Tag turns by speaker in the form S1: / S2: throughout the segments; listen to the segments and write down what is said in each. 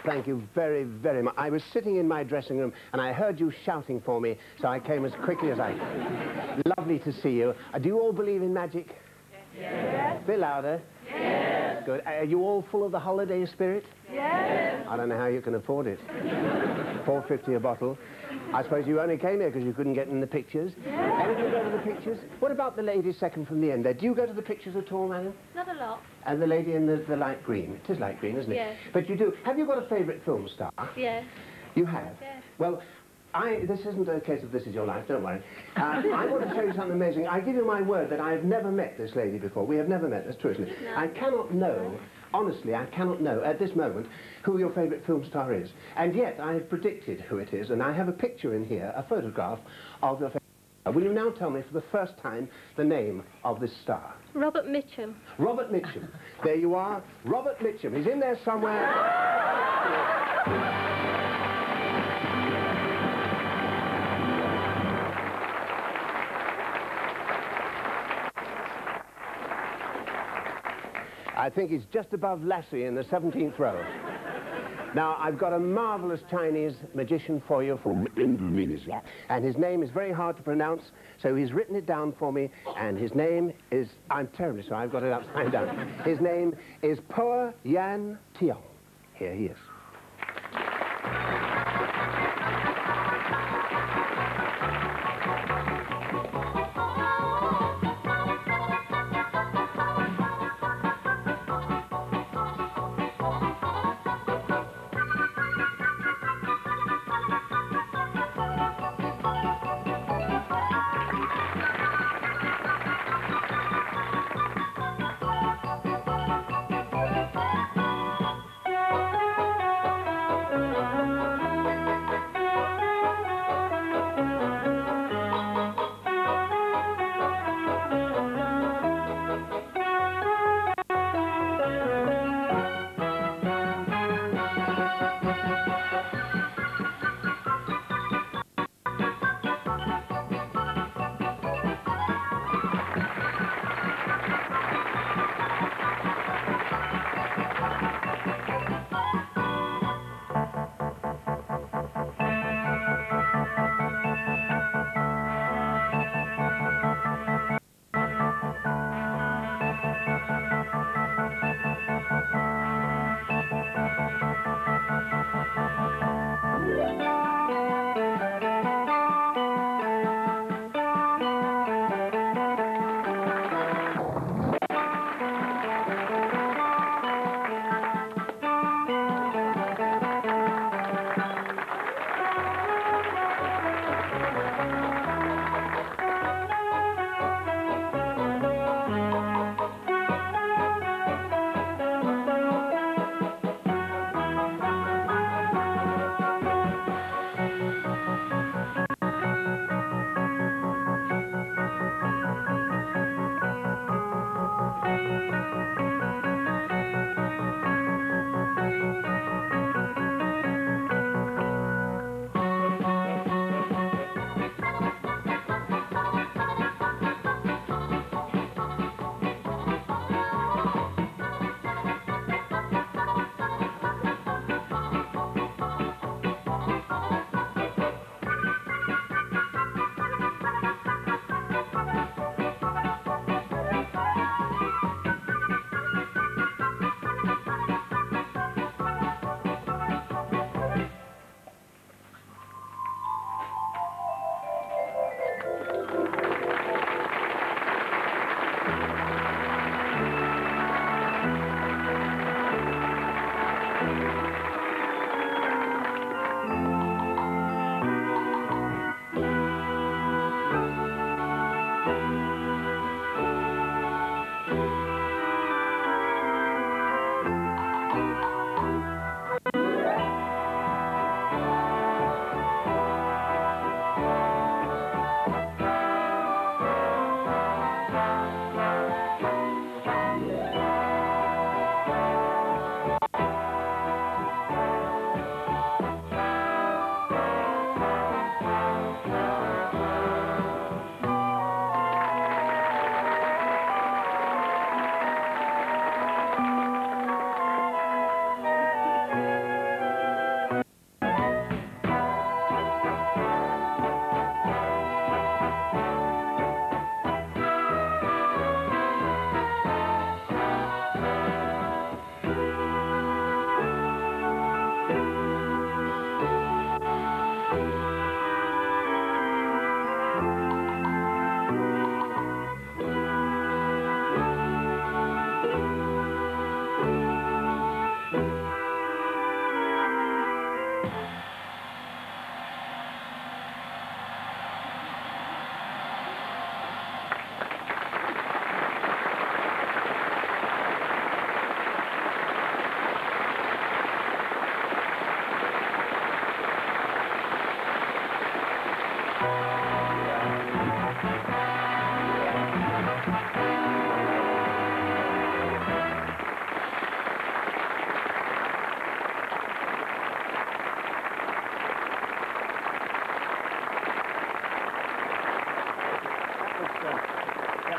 S1: Thank you very, very much. I was sitting in my dressing room and I heard you shouting for me, so I came as quickly as I could. Lovely to see you. Do you all believe in magic?
S2: Yes.
S1: A bit louder.
S2: Yes.
S1: Good. Are you all full of the holiday spirit?
S2: Yes.
S1: I don't know how you can afford it. $4.50 a bottle. I suppose you only came here because you couldn't get in the pictures.
S2: Yes.
S1: Any of you go to the pictures? What about the lady second from the end there? Do you go to the pictures at all, madam?
S2: Not a lot.
S1: And the lady in the light green. It is light green, isn't it?
S2: Yes.
S1: But you do. Have you got a favourite film star?
S2: Yes.
S1: You have?
S2: Yes.
S1: Well, this isn't a case of this is your life, don't worry. I want to show you something amazing. I give you my word that I have never met this lady before. We have never met, that's true, isn't it?
S2: No.
S1: I cannot know, honestly, I cannot know at this moment who your favourite film star is. And yet I have predicted who it is, and I have a picture in here, a photograph of your favourite star. Will you now tell me for the first time the name of this star?
S2: Robert Mitchum.
S1: Robert Mitchum. There you are, Robert Mitchum. He's in there somewhere. I think he's just above Lassie in the 17th row. Now, I've got a marvellous Chinese magician for you from Indonesia. And his name is very hard to pronounce, so he's written it down for me, and his name is... I'm terribly sorry, I've got it upside down. His name is Phoa Tiong. Here he is.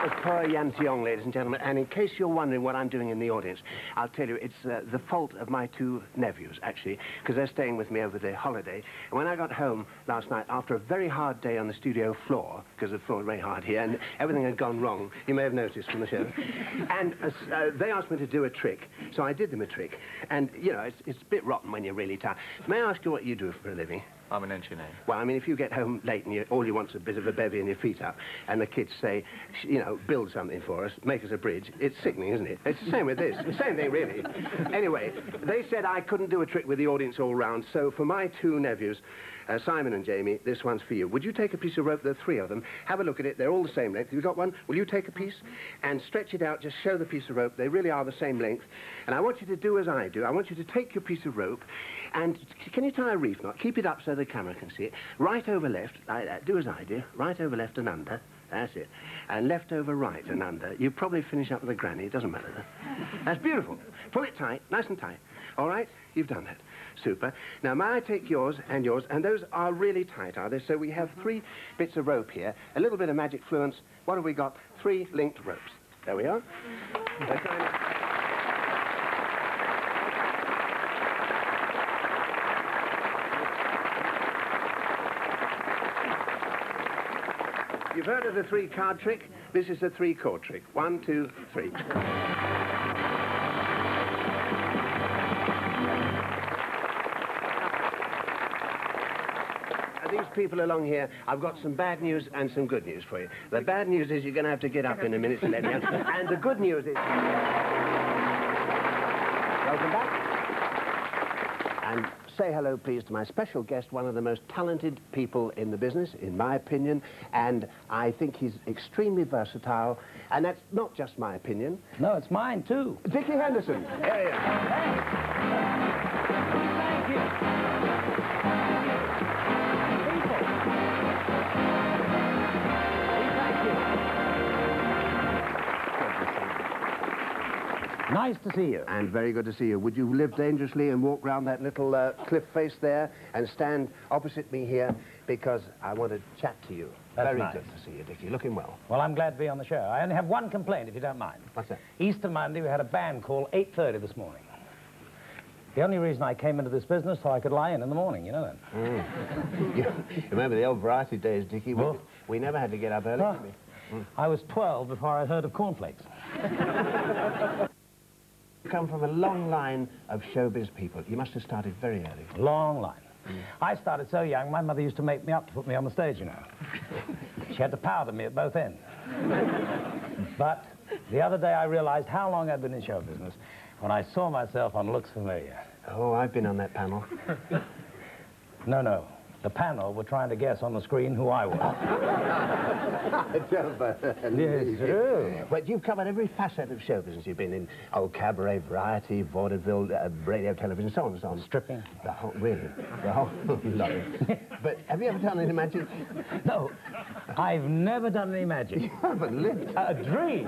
S1: was poor Tiong, ladies and gentlemen, and in case you're wondering what I'm doing in the audience, I'll tell you, it's the fault of my two nephews, actually, because they're staying with me over the holiday. And when I got home last night, after a very hard day on the studio floor, because the floor was very hard here, and everything had gone wrong, you may have noticed from the show, and they asked me to do a trick, so I did them a trick. And, you know, it's a bit rotten when you're really tired. May I ask you what you do for a living?
S3: I'm an engineer.
S1: Well, I mean, if you get home late and all you want's a bit of a bevy and your feet up, and the kids say, you know, build something for us, make us a bridge, it's sickening, isn't it? It's the same with this. The same thing, really. Anyway, they said I couldn't do a trick with the audience all round, so for my two nephews, Simon and Jamie, this one's for you. Would you take a piece of rope? There are three of them. Have a look at it. They're all the same length. Have you got one? Will you take a piece and stretch it out? Just show the piece of rope. They really are the same length. And I want you to do as I do. I want you to take your piece of rope and can you tie a reef knot? Keep it up so the camera can see it. Right over left, like that. Do as I do. Right over left and under. That's it. And left over right and under. You probably finish up with a granny. It doesn't matter. That's beautiful. Pull it tight, nice and tight. All right? You've done that. Super. Now, may I take yours, and those are really tight, are they? So we have 3 bits of rope here, a little bit of magic fluence. What have we got? 3 linked ropes. There we are. You've heard of the 3-card trick? This is the 3-chord trick. 1, 2, 3. These people along here, I've got some bad news and some good news for you. The bad news is you're going to have to get up in a minute to let me out. And the good news is... Welcome back. And say hello, please, to my special guest, one of the most talented people in the business, in my opinion, and I think he's extremely versatile, and that's not just my opinion.
S4: No, it's mine, too.
S1: Dickie Henderson. Here he is.
S4: Hey. Thank you. Nice to see you.
S1: And very good to see you. Would you live dangerously and walk round that little cliff face there and stand opposite me here because I want to chat to you.
S4: That's
S1: very
S4: nice.
S1: good to see you, Dickie. Looking well.
S4: Well, I'm glad to be on the show. I only have one complaint, if you don't mind.
S1: What's that?
S4: Easter Monday, we had a band call 8:30 this morning. The only reason I came into this business so I could lie in the morning, you know that.
S1: You remember the old variety days, Dickie?
S4: Well,
S1: we never had to get up early, did we?
S4: I was 12 before I heard of cornflakes.
S1: You come from a long line of showbiz people. You must have started very early.
S4: Long line. I started so young, my mother used to make me up to put me on the stage, you know. She had to powder me at both ends. But the other day I realized how long I'd been in show business when I saw myself on Looks Familiar.
S1: Oh, I've been on that panel.
S4: No. The panel were trying to guess on the screen who I was. Yes, true.
S1: But you've covered every facet of show business. You've been in cabaret, variety, vaudeville, radio, television, so on and so on.
S4: Stripping.
S1: The whole, really, the whole lot. But have you ever done any magic?
S4: No, I've never done any magic.
S1: You haven't lived.
S4: A dream.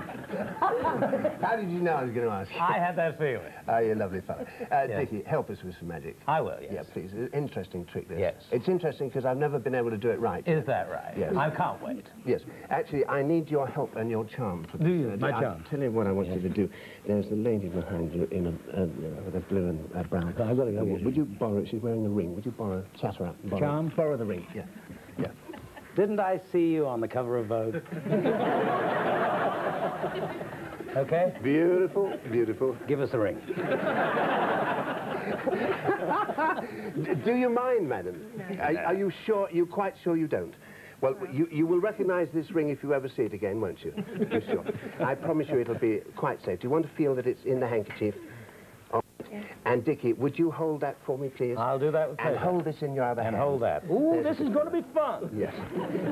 S1: How did you know I was going to ask you?
S4: I had that feeling.
S1: Oh, you're a lovely fellow.
S4: Yes.
S1: Dickie, help us with some magic.
S4: I will, yes.
S1: Yeah, please. Interesting trick, this.
S4: Yes.
S1: It's interesting because I've never been able to do it right.
S4: Is that right?
S1: Yes.
S4: I can't wait.
S1: Yes. Actually, I need your help and your charm for this.
S4: Do you? My
S1: I'll
S4: charm?
S1: tell you what I want you to do. There's the lady behind you in with a blue and brown.
S4: I've got to go.
S1: Would you borrow it? She's wearing a ring. Would you chat her up? And
S4: Charm?
S1: Borrow the ring. Yeah. Yeah.
S4: Didn't I see you on the cover of Vogue? Okay?
S1: Beautiful, beautiful.
S4: Give us a ring.
S1: Do you mind, madam? Are you sure? You're quite sure you don't? Well, you will recognize this ring if you ever see it again, won't you? You're sure? I promise you it'll be quite safe. Do you want to feel that it's in the handkerchief? Oh. Yes. And, Dickie, would you hold that for me, please?
S4: I'll do that with pleasure.
S1: And hold this in your other hand.
S4: And hold that. Ooh, this is going to be fun.
S1: Yes.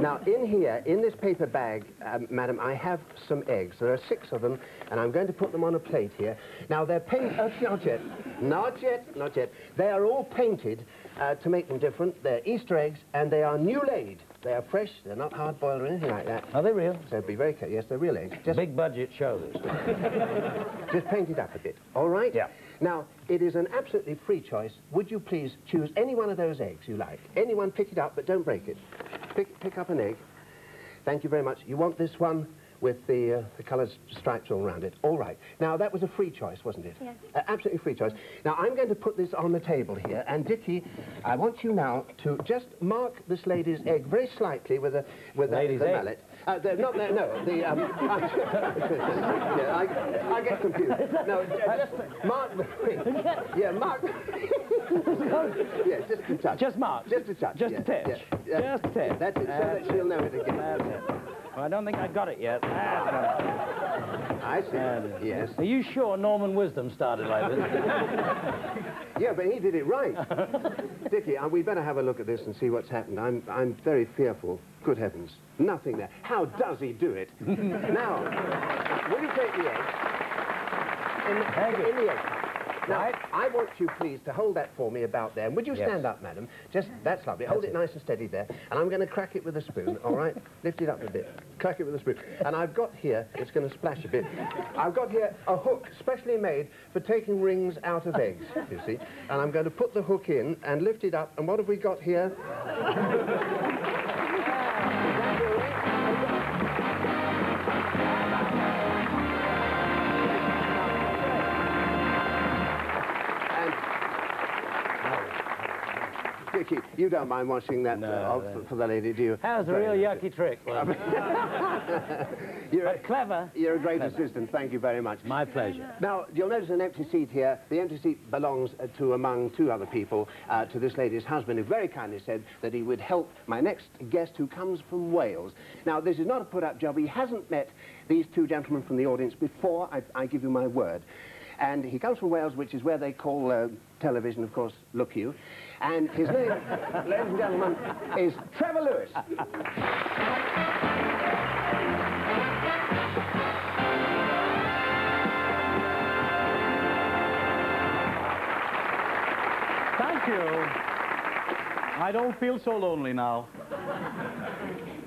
S1: Now, in here, in this paper bag, madam, I have some eggs. There are 6 of them, and I'm going to put them on a plate here. Now, they're painted... Oh, not yet. Not yet. Not yet. They are all painted to make them different. They're Easter eggs, and they are new laid. They are fresh. They're not hard-boiled or anything like that.
S4: Are they real?
S1: So be very careful. Yes, they're real eggs. Just
S4: big budget show this.
S1: Just paint it up a bit. All right?
S4: Yeah.
S1: Now, it is an absolutely free choice. Would you please choose any one of those eggs you like? Anyone, pick it up, but don't break it. Pick up an egg. Thank you very much. You want this one with the coloured stripes all around it. All right. Now, that was a free choice, wasn't it?
S2: Yes.
S1: Absolutely free choice. Now, I'm going to put this on the table here, and Dickie, I want you now to just mark this lady's egg very slightly with the mallet. No, yeah, I get confused. No, just mark the yeah, mark. Yeah, just a touch.
S4: Just mark.
S1: Just a touch.
S4: Just a touch. Just a touch.
S1: That's it. So that she'll know it again.
S4: That's it. Well, I don't think I got it yet.
S1: I see. Yes.
S4: Are you sure Norman Wisdom started like this?
S1: Yeah, but he did it right. Dickie, we better have a look at this and see what's happened. I'm very fearful. Good heavens. Nothing there. How does he do it? Now, will you take the egg? In the egg. Now, right. I want you, please, to hold that for me about there. And would you stand up, madam? Just, that's lovely. Hold it nice and steady there. And I'm going to crack it with a spoon, all right? Lift it up a bit. Crack it with a spoon. And I've got here, it's going to splash a bit. I've got here a hook specially made for taking rings out of eggs, you see. And I'm going to put the hook in and lift it up. And what have we got here? Dickie, you don't mind watching that for the lady, do you?
S4: That was a real yucky trick. But clever.
S1: You're a great assistant. Thank you very much.
S4: My pleasure.
S1: Now, you'll notice an empty seat here. The empty seat belongs to among two other people, to this lady's husband, who very kindly said that he would help my next guest, who comes from Wales. Now, this is not a put-up job. He hasn't met these two gentlemen from the audience before. I give you my word. And he comes from Wales, which is where they call television, of course, look you. And his name, ladies and gentlemen, is Trevor Lewis.
S3: Thank you. I don't feel so lonely now.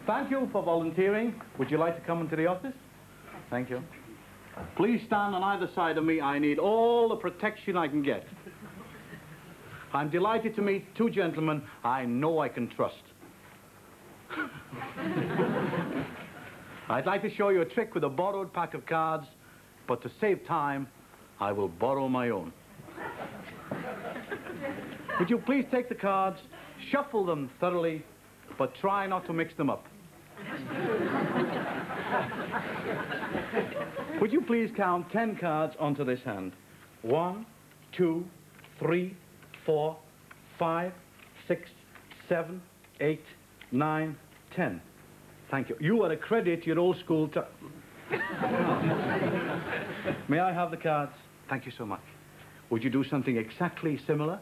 S3: Thank you for volunteering. Would you like to come into the office? Thank you. Please stand on either side of me. I need all the protection I can get. I'm delighted to meet two gentlemen I know I can trust. I'd like to show you a trick with a borrowed pack of cards, but to save time, I will borrow my own. Would you please take the cards, shuffle them thoroughly, but try not to mix them up. Would you please count 10 cards onto this hand? 1, 2, 3, 4, 5, 6, 7, 8, 9, 10. Thank you. You are a credit to your old school. May I have the cards? Thank you so much. Would you do something exactly similar?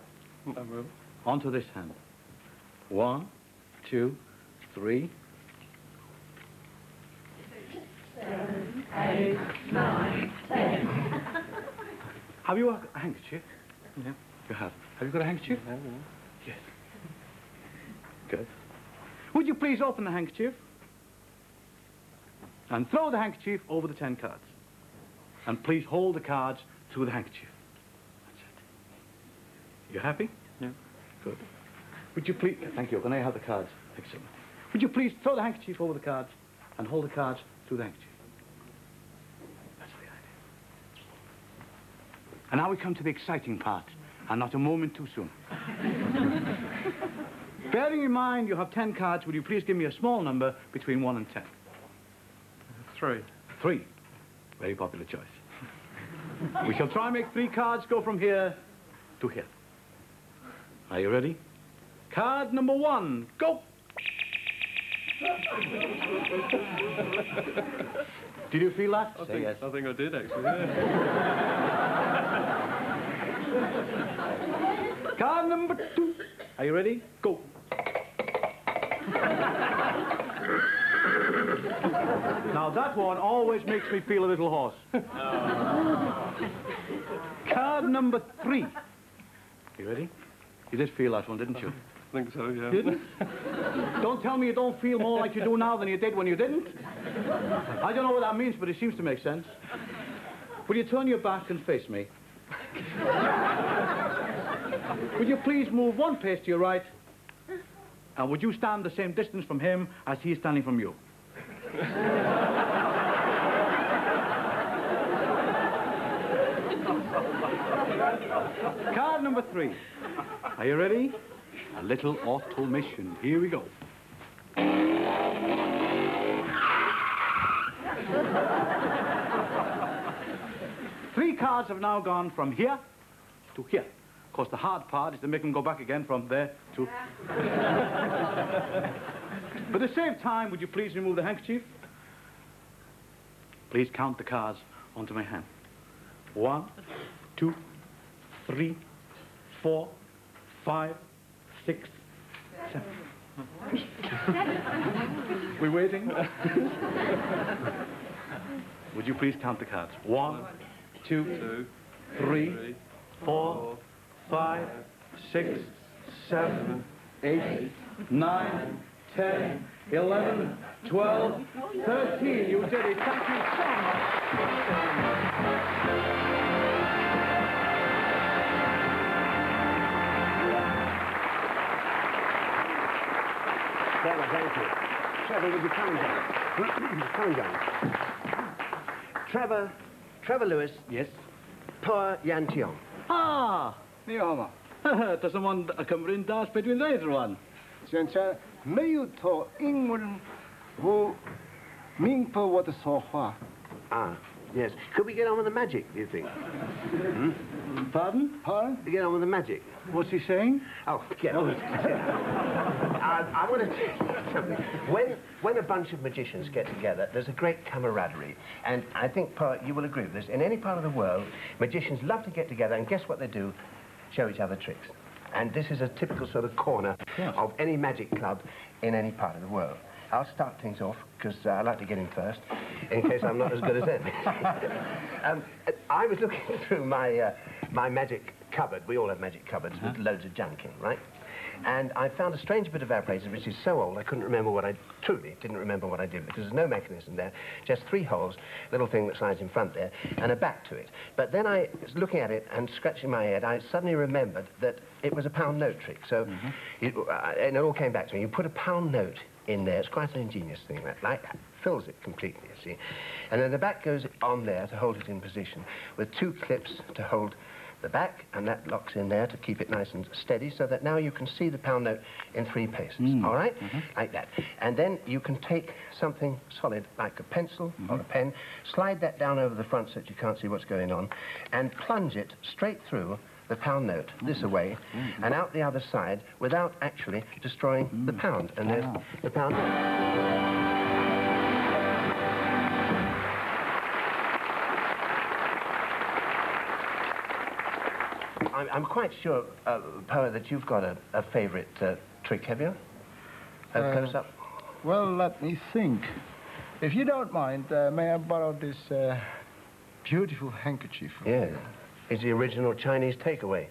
S3: I will. Onto this hand. 1, 2, 3.
S2: 7, 8, 9, 10.
S3: Have you a handkerchief? Yeah. You have. Have you got a handkerchief? No. Yes. Good. Would you please open the handkerchief and throw the handkerchief over the 10 cards? And please hold the cards through the handkerchief. That's it. You happy? Yeah. Good. Would you please... Thank you. Can I have the cards? Excellent. Would you please throw the handkerchief over the cards and hold the cards through the handkerchief? That's the idea. And now we come to the exciting part, and not a moment too soon. Bearing in mind you have 10 cards, would you please give me a small number between 1 and 10? 3. 3. Very popular choice. We shall try and make 3 cards go from here to here. Are you ready? Card number 1, go! Did you feel that?
S5: I think I did, actually.
S3: Card number 2. Are you ready? Go. Now that one always makes me feel a little hoarse. Card number 3. You ready? You did feel that one, didn't you?
S5: I think so, yeah.
S3: Didn't? Don't tell me you don't feel more like you do now than you did when you didn't. I don't know what that means, but it seems to make sense. Will you turn your back and face me? Would you please move 1 pace to your right? And would you stand the same distance from him as he is standing from you? Card number 3. Are you ready? A little automation. Here we go. 3 cards have now gone from here to here. Of course, the hard part is to make them go back again from there to... For the same time, would you please remove the handkerchief? Please count the cards onto my hand. 1, 2, 3, 4, 5, 6, 7. We waiting? Would you please count the cards? 1, 2, 3, 4, 5, 6, 7, 8, 9, 10, 11, 12, 13. You did it. Thank you so much.
S1: Trevor, thank you. Trevor, would you come down? Come down. Trevor Lewis.
S3: Yes?
S1: Phoa Yan Tiong.
S3: Ah, ni home. Dat is een man in daar speelt in deze one.
S6: 진짜 매우 더英文뭐 민포 what so far.
S1: Ah, yes. Could we get on with the magic, do you think?
S3: Pardon?
S6: Pardon?
S1: Get on with the magic.
S3: What's he saying?
S1: Oh, get on with it. I want to tell you something. When a bunch of magicians get together, there's a great camaraderie. And I think, Phoa, you will agree with this. In any part of the world, magicians love to get together, and guess what they do? Show each other tricks. And this is a typical sort of corner of any magic club in any part of the world. I'll start things off, because I like to get in first, in case I'm not as good as them. I was looking through my magic cupboard. We all have magic cupboards with loads of junk in, right? And I found a strange bit of apparatus which is so old I couldn't remember what I... Truly didn't remember what I did, because there's no mechanism there, just 3 holes, little thing that slides in front there, and a back to it. But then I was looking at it and scratching my head, I suddenly remembered that it was a £1 note trick. So and it all came back to me. You put a £1 note in there. It's quite an ingenious thing, that, like that. Fills it completely, you see. And then the back goes on there to hold it in position, with 2 clips to hold the back, and that locks in there to keep it nice and steady, so that now you can see the £1 note in 3 places, all right? Like that. And then you can take something solid, like a pencil or a pen, slide that down over the front so that you can't see what's going on, and plunge it straight through the £1 note this away and out the other side without actually destroying the pound. And there's the £1 note. I'm quite sure, Phoa, that you've got a favourite trick, have you? Close up?
S6: Well, let me think. If you don't mind, may I borrow this beautiful handkerchief?
S1: Yeah. It's the original Chinese takeaway.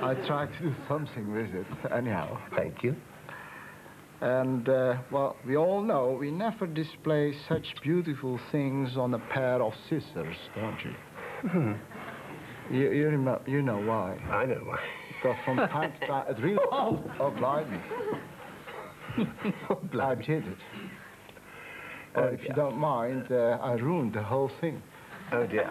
S6: I tried to do something with it, anyhow.
S1: Thank you.
S6: And, well, we all know we never display such beautiful things on a pair of scissors, don't you? You know why.
S1: I know why.
S6: Because from time to time, it really... Oh, blimey. I did it. If you don't mind, I ruined the whole thing.
S1: Oh, dear.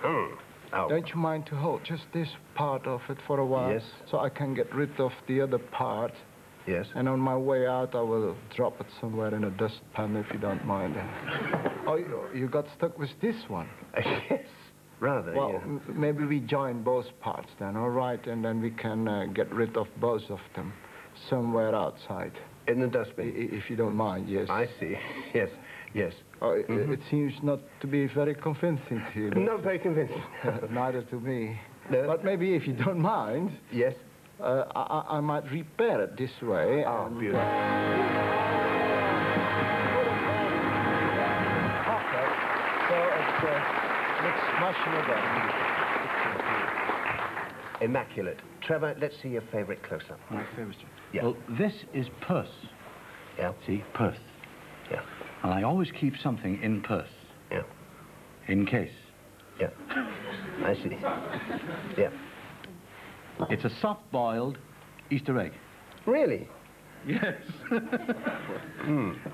S1: Oh.
S6: Don't you mind to hold just this part of it for a while?
S1: Yes.
S6: So I can get rid of the other part.
S1: Yes.
S6: And on my way out, I will drop it somewhere in a dustpan, if you don't mind. Oh, you got stuck with this one?
S1: Yes. Rather,
S6: well,
S1: yeah.
S6: Maybe we join both parts then, all right? And then we can get rid of both of them somewhere outside.
S1: In the dustbin?
S6: If you don't mind, yes.
S1: I see. Yes, yes.
S6: Oh, it seems not to be very convincing to you.
S1: Not very convincing.
S6: Neither to me.
S1: No.
S6: But maybe if you don't mind...
S1: Yes?
S6: I might repair it this way.
S1: Oh, beautiful.
S6: Okay. So let's smash it again.
S1: Immaculate. Trevor, let's see your favourite close-up.
S3: My favourite.
S1: Yeah.
S3: Well, this is purse.
S1: Yeah.
S3: See, purse.
S1: Yeah.
S3: And I always keep something in purse.
S1: Yeah.
S3: In case.
S1: Yeah. I see. Yeah.
S3: It's a soft-boiled Easter egg.
S1: Really?
S3: Yes.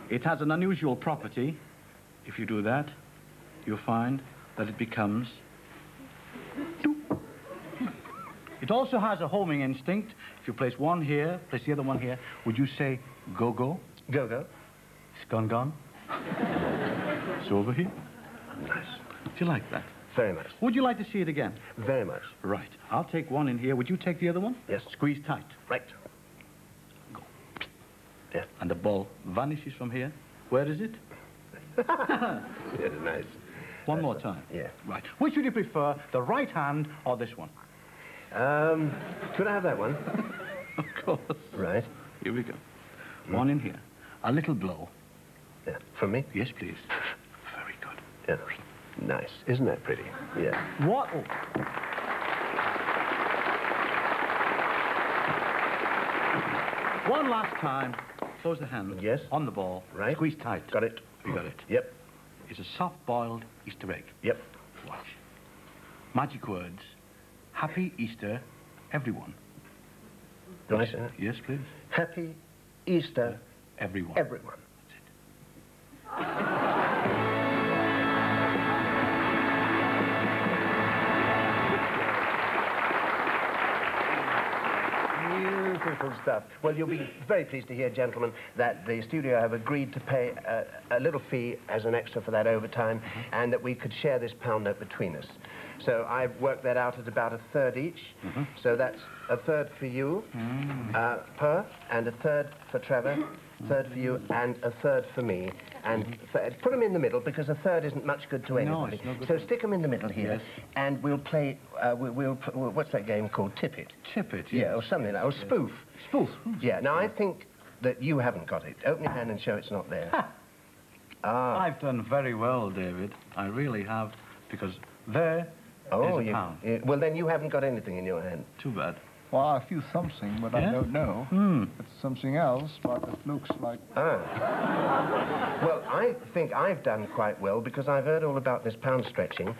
S3: It has an unusual property. If you do that, you'll find that it becomes It also has a homing instinct. If you place one here, place the other one here, would you say go-go?
S1: Go-go.
S3: It's gone. It's over here.
S1: Nice.
S3: Do you like that?
S1: Very much.
S3: Would you like to see it again?
S1: Very much.
S3: Right. I'll take one in here. Would you take the other one?
S1: Yes.
S3: Squeeze tight.
S1: Right.
S3: Go.
S1: Yeah.
S3: And the ball vanishes from here. Where is it?
S1: Yeah, nice.
S3: One more time.
S1: Yeah.
S3: Right. Which would you prefer, the right hand or this one?
S1: Could I have that one?
S3: Of course.
S1: Right.
S3: Here we go. One in here. A little blow.
S1: Yeah. From me?
S3: Yes, please. Very good.
S1: Yeah. Nice. Isn't that pretty? Yeah.
S3: What? Oh. One last time. Close the hand.
S1: Yes.
S3: On the ball.
S1: Right.
S3: Squeeze tight.
S1: Got it.
S3: You got it.
S1: Yep.
S3: It's a soft-boiled Easter egg.
S1: Yep.
S3: Watch. Magic words. Happy Easter, everyone.
S1: Do I say that?
S3: Yes, please.
S1: Happy Easter,
S3: Everyone.
S1: everyone. Beautiful stuff. Well, you'll be very pleased to hear, gentlemen, that the studio have agreed to pay a little fee as an extra for that overtime, and that we could share this pound note between us. So I've worked that out at about a third each. So that's a third for you, per, and a third for Trevor, third for you, and a third for me. And put them in the middle, because a third isn't much good to anybody.
S3: it's no good.
S1: So stick them in the middle here,
S3: Yes.
S1: and we'll play, what's that game called? Tip It.
S3: Tip it,
S1: Yeah, or something like that, or spoof.
S3: Spoof.
S1: Yeah, now I think that you haven't got it. Open your hand and show it's not there. Ah.
S3: I've done very well, David. I really have, because there is a pound.
S1: Well, then you haven't got anything in your hand.
S3: Too bad.
S6: Well, I feel something, but
S3: Yeah?
S6: I don't know. It's something else, but it looks like...
S1: Ah. Well, I think I've done quite well, because I've heard all about this pound stretching.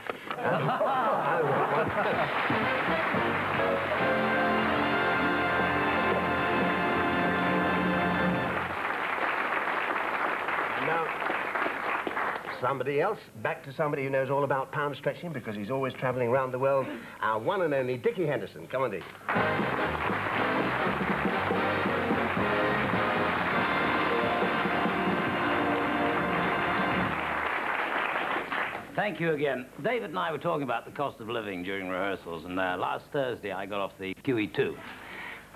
S1: Now, somebody else, back to somebody who knows all about pound stretching, because he's always travelling around the world, our one and only Dickie Henderson. Come on, Dick.
S4: Thank you again. David and I were talking about the cost of living during rehearsals, and last Thursday I got off the QE2.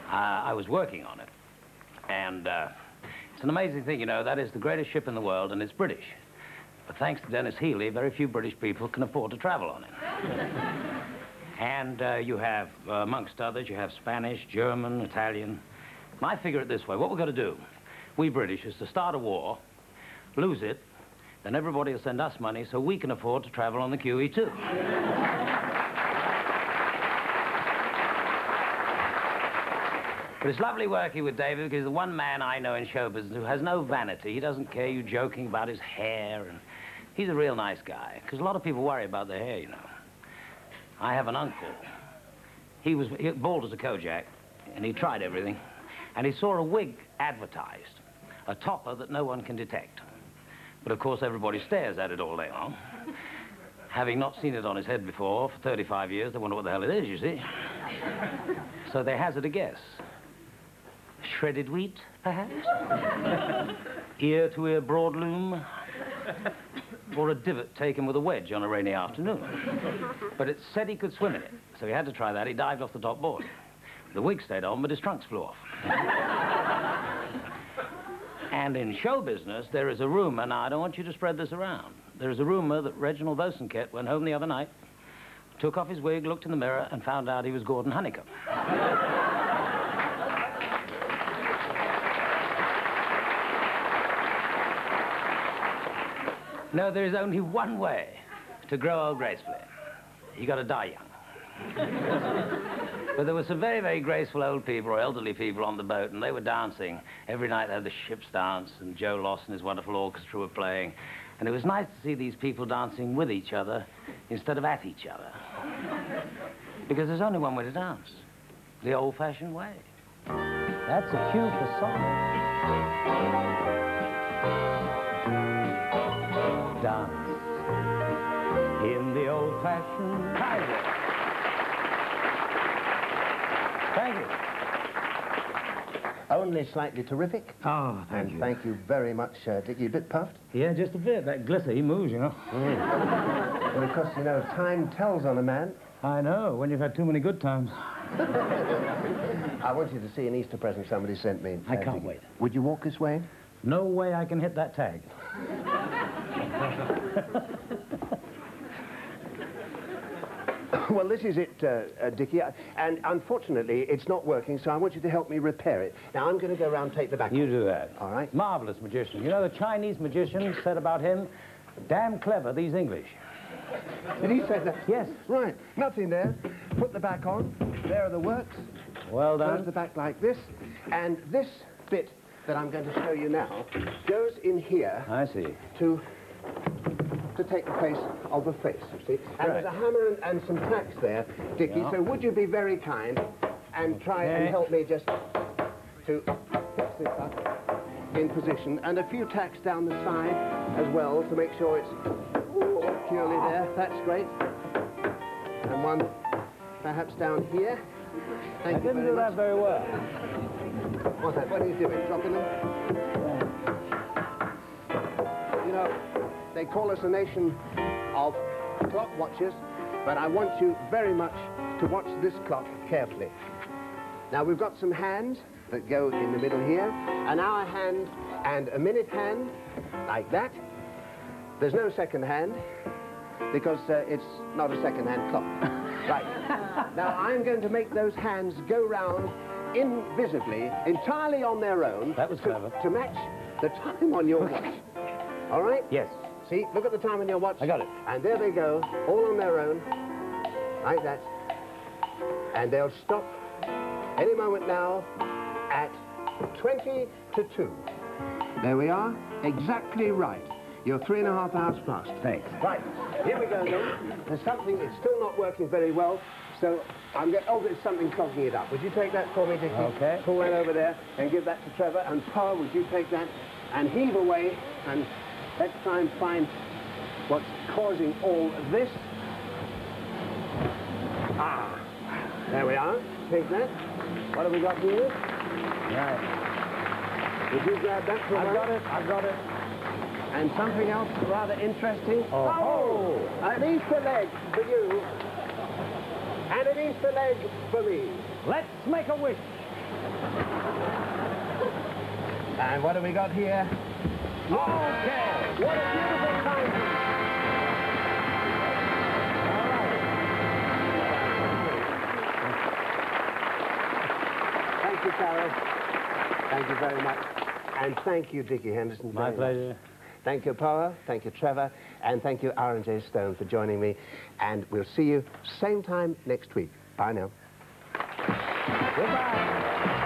S4: I was working on it, and it's an amazing thing, you know, that is the greatest ship in the world, and it's British. But thanks to Dennis Healy, very few British people can afford to travel on it. And you have, amongst others, you have Spanish, German, Italian. And I figure it this way: what we're going to do, we British, is to start a war, lose it, then everybody will send us money so we can afford to travel on the QE2. But it's lovely working with David, because he's the one man I know in show business who has no vanity. He doesn't care you joking about his hair, and he's a real nice guy, because a lot of people worry about their hair, you know. I have an uncle. He was bald as a Kojak, and he tried everything, and he saw a wig advertised, a topper that no one can detect. But of course everybody stares at it all day long. Having not seen it on his head before for 35 years, they wonder what the hell it is, you see. So they hazard a guess. Shredded wheat, perhaps? Ear-to-ear broadloom? Or a divot taken with a wedge on a rainy afternoon. But it said he could swim in it, so he had to try that. He dived off the top board. The wig stayed on, but his trunks flew off. And in show business, there is a rumor, now I don't want you to spread this around, there is a rumor that Reginald Bosanquet went home the other night, took off his wig, looked in the mirror, and found out he was Gordon Honeycomb. No, there is only one way to grow old gracefully. You got to die young. But there were some very, very graceful old people or elderly people on the boat, and they were dancing. Every night they had the ship's dance, and Joe Loss and his wonderful orchestra were playing. And it was nice to see these people dancing with each other instead of at each other. Because there's only one way to dance, the old-fashioned way. That's a cue for song. Dance in the old-fashioned kind way. Thank you.
S1: Only slightly terrific.
S4: Oh, thank you.
S1: Thank you very much, Dickie. A bit puffed?
S4: Yeah, just a bit. That glitter, he moves, you know.
S1: Well, of course, you know, time tells on a man.
S4: I know, when you've had too many good times.
S1: I want you to see an Easter present somebody sent me.
S4: I can't
S1: Dickie.
S4: wait.
S1: Would you walk this way?
S4: No way I can hit that tag.
S1: Well, this is it, Dickie, and unfortunately, it's not working, so I want you to help me repair it. Now, I'm going to go around and take the back.
S4: You do that.
S1: All right.
S4: Marvelous magician. You know, the Chinese magician said about him, damn clever, these English.
S1: Did he say that?
S4: Yes.
S1: Right. Nothing there. Put the back on. There are the works.
S4: Well
S1: Close
S4: done.
S1: the back like this. And this bit that I'm going to show you now goes in here
S4: I see.
S1: to take the place of the face, you see. And
S4: Right.
S1: there's a hammer and some tacks there, Dickie,
S4: Yeah.
S1: so would you be very kind and try and
S4: Okay.
S1: help me just to fix this up in position, and a few tacks down the side as well to make sure it's securely there. That's great. And one perhaps down here.
S4: I
S1: Thank you
S4: didn't
S1: very
S4: do
S1: much.
S4: that very well.
S1: What's that? What are you doing? Dropping them? You know, they call us a nation of clock watchers, but I want you very much to watch this clock carefully. Now, we've got some hands that go in the middle here, an hour hand and a minute hand, like that. There's no second hand, because it's not a second-hand clock. Right. Now, I'm going to make those hands go round invisibly, entirely on their own.
S4: That was clever.
S1: To match the time on your watch. All right?
S4: Yes.
S1: See, look at the time on your watch.
S4: I got it.
S1: And there they go, all on their own, like that. And they'll stop any moment now at 20 to 2. There we are, exactly right. You're 3.5 hours past.
S4: Thanks.
S1: Right, here we go then. There's something, it's still not working very well, so I'm going, oh, there's something clogging it up. Would you take that for me, Dickie?
S4: Okay.
S1: Pull that over there and give that to Trevor. And Phoa, would you take that and heave away, and let's try and find what's causing all this. Ah, there we are. Take that. What have we got here?
S4: Right.
S1: Would you grab that for a
S4: I've got
S1: moment?
S4: it. I've got it.
S1: And something else rather interesting.
S4: Oh.
S1: An Easter leg for you. And an Easter leg for me.
S4: Let's make a wish.
S1: And what have we got here? Okay. What a beautiful timepiece. Thank you, Carol. Thank you very much. And thank you, Dickie Henderson.
S4: My
S1: very much.
S4: pleasure.
S1: Thank you, Phoa. Thank you, Trevor. And thank you, R&J Stone, for joining me. And we'll see you same time next week. Bye now.
S4: Goodbye.